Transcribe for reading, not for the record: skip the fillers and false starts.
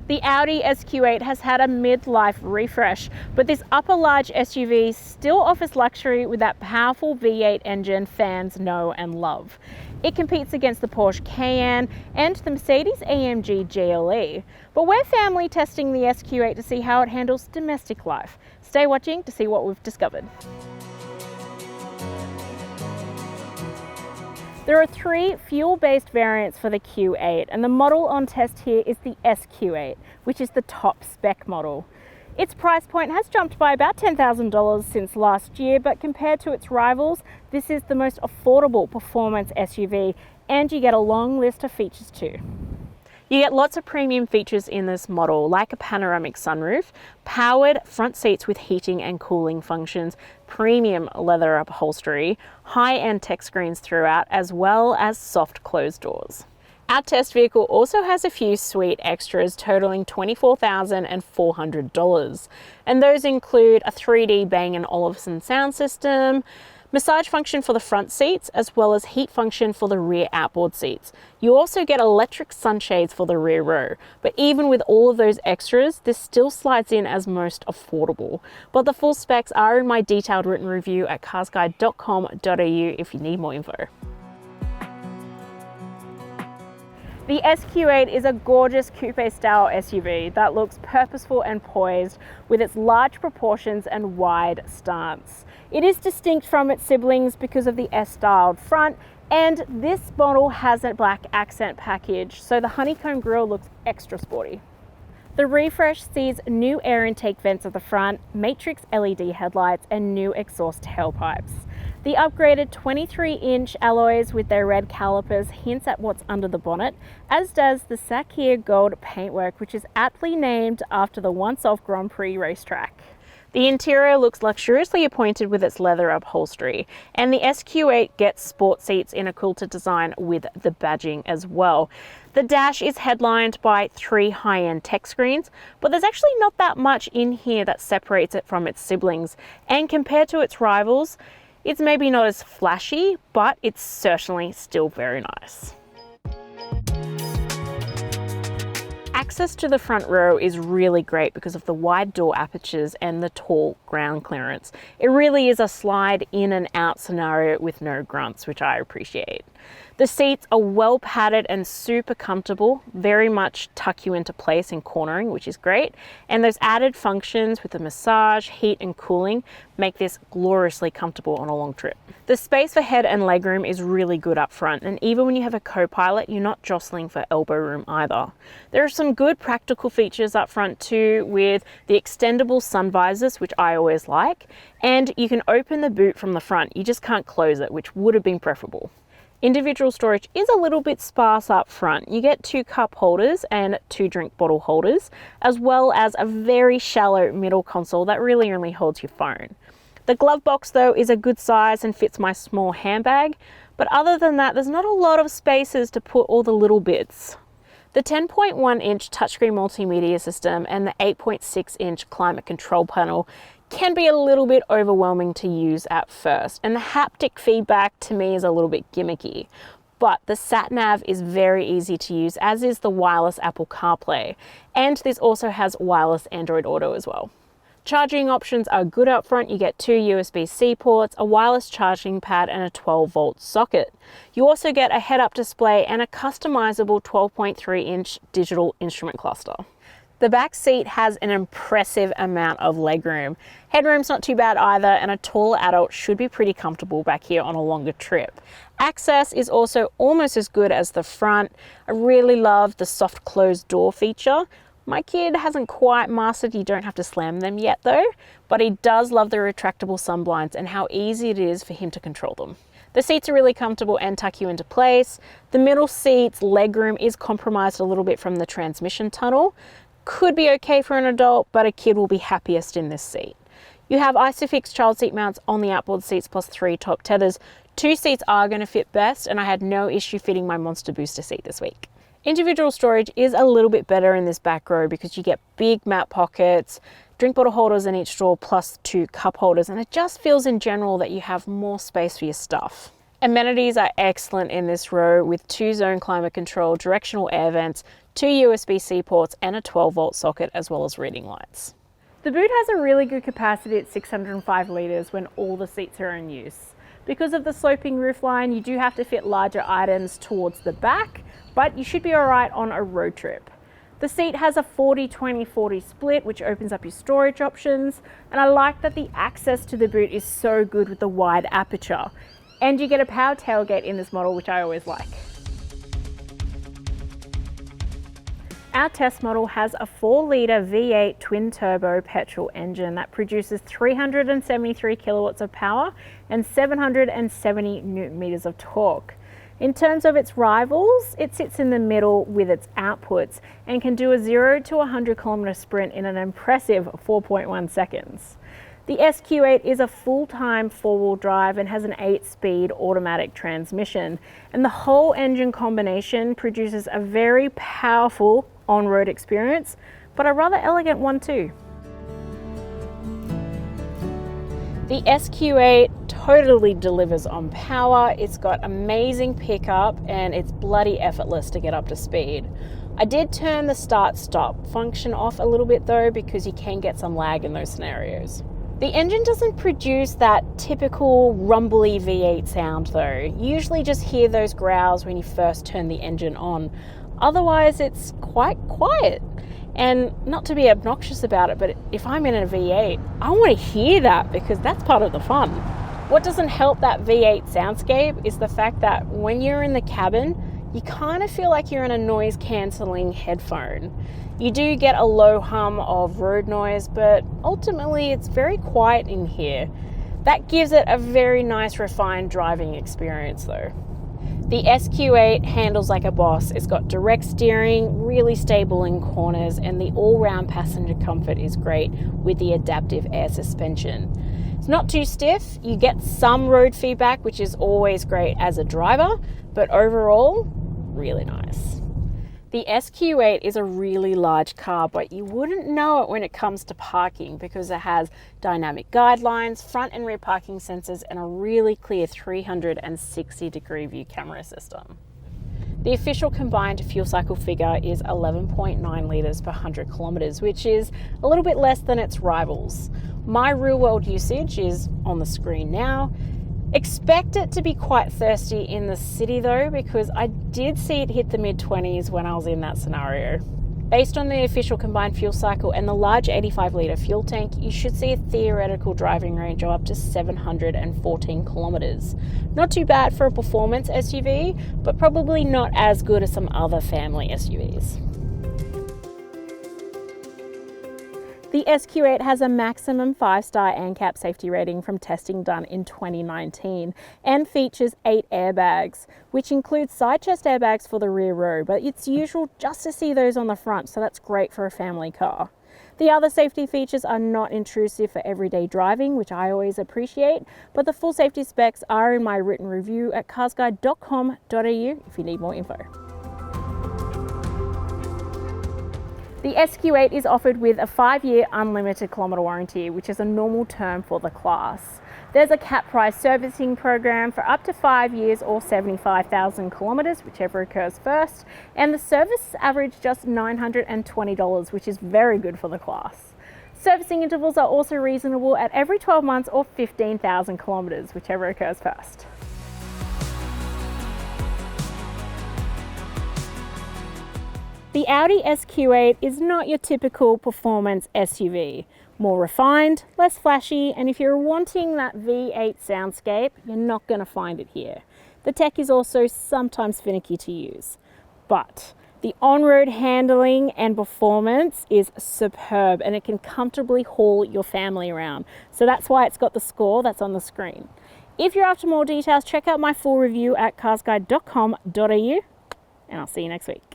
The Audi SQ8 has had a mid-life refresh, but this upper large SUV still offers luxury with that powerful V8 engine fans know and love. It competes against the Porsche Cayenne and the Mercedes-AMG GLE, but we're family testing the SQ8 to see how it handles domestic life. Stay watching to see what we've discovered. There are 3 fuel-based variants for the Q8, and the model on test here is the SQ8, which is the top spec model. Its price point has jumped by about $10,000 since last year, but compared to its rivals, this is the most affordable performance SUV, and you get a long list of features too. You get lots of premium features in this model, like a panoramic sunroof, powered front seats with heating and cooling functions, premium leather upholstery, high-end tech screens throughout, as well as soft closed doors. Our test vehicle also has a few sweet extras totaling $24,400, and those include a 3D Bang & Olufsen sound system, massage function for the front seats, as well as heat function for the rear outboard seats. You also get electric sunshades for the rear row, but even with all of those extras, this still slides in as most affordable. But the full specs are in my detailed written review at carsguide.com.au if you need more info. The SQ8 is a gorgeous coupe-style SUV that looks purposeful and poised with its large proportions and wide stance. It is distinct from its siblings because of the S-styled front, and this model has a black accent package, so the honeycomb grille looks extra sporty. The refresh sees new air intake vents at the front, matrix LED headlights, and new exhaust tailpipes. The upgraded 23-inch alloys with their red calipers hints at what's under the bonnet, as does the Sakhir Gold paintwork, which is aptly named after the once-off Grand Prix racetrack. The interior looks luxuriously appointed with its leather upholstery, and the SQ8 gets sport seats in a quilted design with the badging as well. The dash is headlined by 3 high-end tech screens, but there's actually not that much in here that separates it from its siblings, and compared to its rivals, it's maybe not as flashy, but it's certainly still very nice. Access to the front row is really great because of the wide door apertures and the tall ground clearance. It really is a slide in and out scenario with no grunts, which I appreciate. The seats are well padded and super comfortable, very much tuck you into place in cornering, which is great. And those added functions with the massage, heat and cooling make this gloriously comfortable on a long trip. The space for head and legroom is really good up front, and even when you have a co-pilot, you're not jostling for elbow room either. There are some good practical features up front too, with the extendable sun visors, which I always like, and you can open the boot from the front. You just can't close it, which would have been preferable. Individual storage is a little bit sparse up front. You get 2 cup holders and 2 drink bottle holders, as well as a very shallow middle console that really only holds your phone. The glove box though is a good size and fits my small handbag, but other than that, there's not a lot of spaces to put all the little bits. The 10.1-inch touchscreen multimedia system and the 8.6-inch climate control panel can be a little bit overwhelming to use at first, and the haptic feedback to me is a little bit gimmicky. But the sat-nav is very easy to use, as is the wireless Apple CarPlay, and this also has wireless Android Auto as well. Charging options are good up front. You get 2 USB-C ports, a wireless charging pad, and a 12-volt socket. You also get a head-up display and a customizable 12.3-inch digital instrument cluster. The back seat has an impressive amount of legroom. Headroom's not too bad either, and a tall adult should be pretty comfortable back here on a longer trip. Access is also almost as good as the front. I really love the soft closed door feature. My kid hasn't quite mastered you don't have to slam them yet though, but he does love the retractable sunblinds and how easy it is for him to control them. The seats are really comfortable and tuck you into place. The middle seat's legroom is compromised a little bit from the transmission tunnel. Could be okay for an adult, but a kid will be happiest in this seat. You have ISOFIX child seat mounts on the outboard seats plus 3 top tethers. 2 seats are going to fit best, and I had no issue fitting my Monster Booster seat this week. Individual storage is a little bit better in this back row because you get big mat pockets, drink bottle holders in each drawer plus 2 cup holders, and it just feels in general that you have more space for your stuff. Amenities are excellent in this row with 2-zone climate control, directional air vents, 2 USB-C ports and a 12-volt socket, as well as reading lights. The boot has a really good capacity at 605 litres when all the seats are in use. Because of the sloping roofline, you do have to fit larger items towards the back, but you should be alright on a road trip. The seat has a 40-20-40 split, which opens up your storage options, and I like that the access to the boot is so good with the wide aperture. And you get a power tailgate in this model, which I always like. Our test model has a 4-litre V8 twin-turbo petrol engine that produces 373 kilowatts of power and 770 newton meters of torque. In terms of its rivals, it sits in the middle with its outputs and can do a 0 to 100 kilometer sprint in an impressive 4.1 seconds. The SQ8 is a full-time 4-wheel drive and has an 8-speed automatic transmission, and the whole engine combination produces a very powerful on-road experience, but a rather elegant one too. The SQ8 totally delivers on power. It's got amazing pickup and it's bloody effortless to get up to speed. I did turn the start-stop function off a little bit though, because you can get some lag in those scenarios. The engine doesn't produce that typical rumbly V8 sound though. You usually just hear those growls when you first turn the engine on. Otherwise, it's quite quiet. And not to be obnoxious about it, but if I'm in a V8, I want to hear that because that's part of the fun. What doesn't help that V8 soundscape is the fact that when you're in the cabin, you kind of feel like you're in a noise cancelling headphone. You do get a low hum of road noise, but ultimately it's very quiet in here. That gives it a very nice refined driving experience though. The SQ8 handles like a boss. It's got direct steering, really stable in corners, and the all-round passenger comfort is great with the adaptive air suspension. It's not too stiff. You get some road feedback, which is always great as a driver, but overall, really nice. The SQ8 is a really large car, but you wouldn't know it when it comes to parking because it has dynamic guidelines, front and rear parking sensors, and a really clear 360-degree view camera system. The official combined fuel cycle figure is 11.9 litres per 100 kilometres, which is a little bit less than its rivals. My real-world usage is on the screen now. Expect it to be quite thirsty in the city though, because I did see it hit the mid-20s when I was in that scenario. Based on the official combined fuel cycle and the large 85-litre fuel tank, you should see a theoretical driving range of up to 714 kilometres. Not too bad for a performance SUV, but probably not as good as some other family SUVs. The SQ8 has a maximum 5-star ANCAP safety rating from testing done in 2019 and features 8 airbags, which includes side chest airbags for the rear row, but it's usual just to see those on the front, so that's great for a family car. The other safety features are not intrusive for everyday driving, which I always appreciate, but the full safety specs are in my written review at carsguide.com.au if you need more info. The SQ8 is offered with a 5-year unlimited kilometre warranty, which is a normal term for the class. There's a cap price servicing program for up to 5 years or 75,000 kilometres, whichever occurs first, and the service averaged just $920, which is very good for the class. Servicing intervals are also reasonable at every 12 months or 15,000 kilometres, whichever occurs first. The Audi SQ8 is not your typical performance SUV. More refined, less flashy, and if you're wanting that V8 soundscape, you're not going to find it here. The tech is also sometimes finicky to use, but the on-road handling and performance is superb and it can comfortably haul your family around. So that's why it's got the score that's on the screen. If you're after more details, check out my full review at carsguide.com.au and I'll see you next week.